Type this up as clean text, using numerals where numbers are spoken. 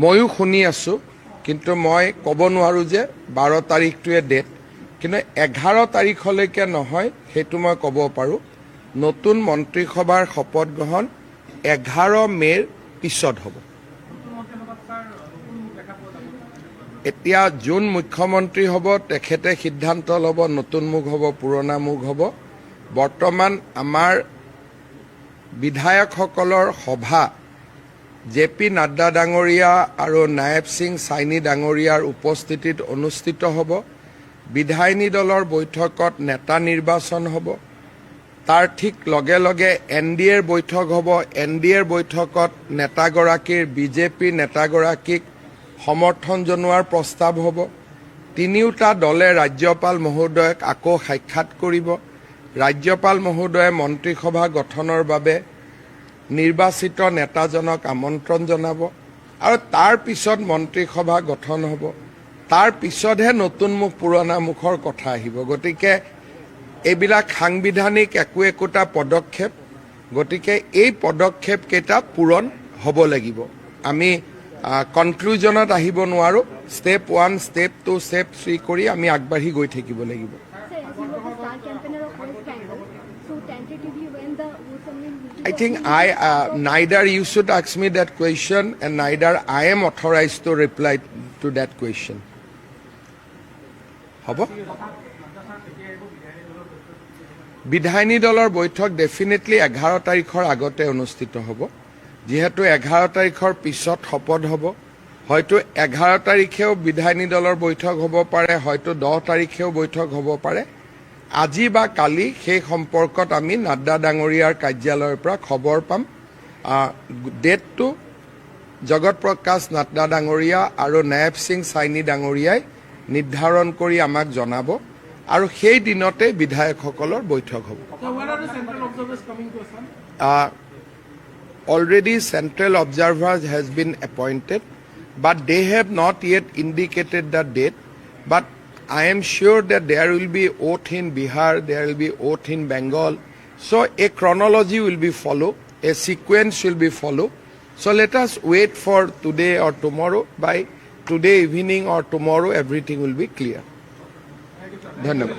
ময়ো শুনি আছো, কিন্তু মই ক'ব নোৱাৰো যে 12 তাৰিখটোৱে ডেট, কিন্তু 11 তাৰিখলৈকে নহয় সেইটো মই ক'ব পাৰো। নতুন মন্ত্ৰীসভাৰ শপত গ্ৰহণ 11 মে'ৰ পিছত হ'ব। এতিয়া যোন মুখ্যমন্ত্ৰী হ'ব তেখেতে সিদ্ধান্ত ল'ব, নতুন মুখ হ'ব, পুৰণা মুখ হ'ব। বৰ্তমান আমাৰ বিধায়কসকলৰ সভা JP নাড্ডা ডাঙৰীয়া আৰু নায়েব সিং চাইনি ডাঙৰীয়াৰ উপস্থিতিত অনুষ্ঠিত হ'ব। বিধায়িনী দলৰ বৈঠকত নেতা নিৰ্বাচন হ'ব। তাৰ ঠিক লগে লগে NDAৰ বৈঠক হ'ব। NDAৰ বৈঠকত নেতাগৰাকীৰ BJP নেতাগৰাকীক সমৰ্থন জনোৱাৰ প্ৰস্তাৱ হ'ব। তিনিওটা দলে ৰাজ্যপাল মহোদয়ক আকৌ সাক্ষাৎ কৰিব। ৰাজ্যপাল মহোদয়ে মন্ত্ৰীসভা গঠনৰ বাবে নিৰ্বাচিত নেতাজনক আমন্ত্ৰণ জনাব আৰু তাৰ পিছত মন্ত্ৰীসভা গঠন হ'ব। তাৰ পিছতহে নতুন মুখ পুৰণা মুখৰ কথা আহিব। গতিকে এইবিলাক সাংবিধানিক একোটা পদক্ষেপ। গতিকে এই পদক্ষেপ কেইটা পূৰণ হ'ব লাগিব। আমি কনক্লুজনত আহিব নোৱাৰো। ষ্টেপ 1, ষ্টেপ 2, ষ্টেপ 3 কৰি আমি আগবাঢ়ি গৈ থাকিব লাগিব। I think neither you should ask me that question and neither I am authorized to reply to that question. হ'ব? বিধায়িনী দলৰ বৈঠক ডেফিনেটলি 11 তাৰিখৰ আগতে অনুষ্ঠিত হ'ব। যেহেতু 11 তাৰিখৰ পিছত শপত হ'ব, হয়তো 11 তাৰিখেও বিধায়িনী দলৰ বৈঠক হ'ব পাৰে, হয়তো 10 তাৰিখেও বৈঠক হ'ব পাৰে। আজি বা কালি সেই সম্পৰ্কত আমি নাড্ডা ডাঙৰীয়াৰ কাৰ্যালয়ৰ পৰা খবৰ পাম। ডেটটো জগত প্ৰকাশ নাড্ডা ডাঙৰীয়া আৰু নায়েব সিং চাইনি ডাঙৰীয়াই নিৰ্ধাৰণ কৰি আমাক জনাব আৰু সেই দিনতে বিধায়কসকলৰ বৈঠক হ'ব। Already central observers has been appointed, but they have not yet indicated the date. But I am sure that there will be oath in Bihar, there will be oath in Bengal. So a chronology will be followed, a sequence will be followed. So let us wait for today or tomorrow. By today evening or tomorrow, everything will be clear. Dhanyabad.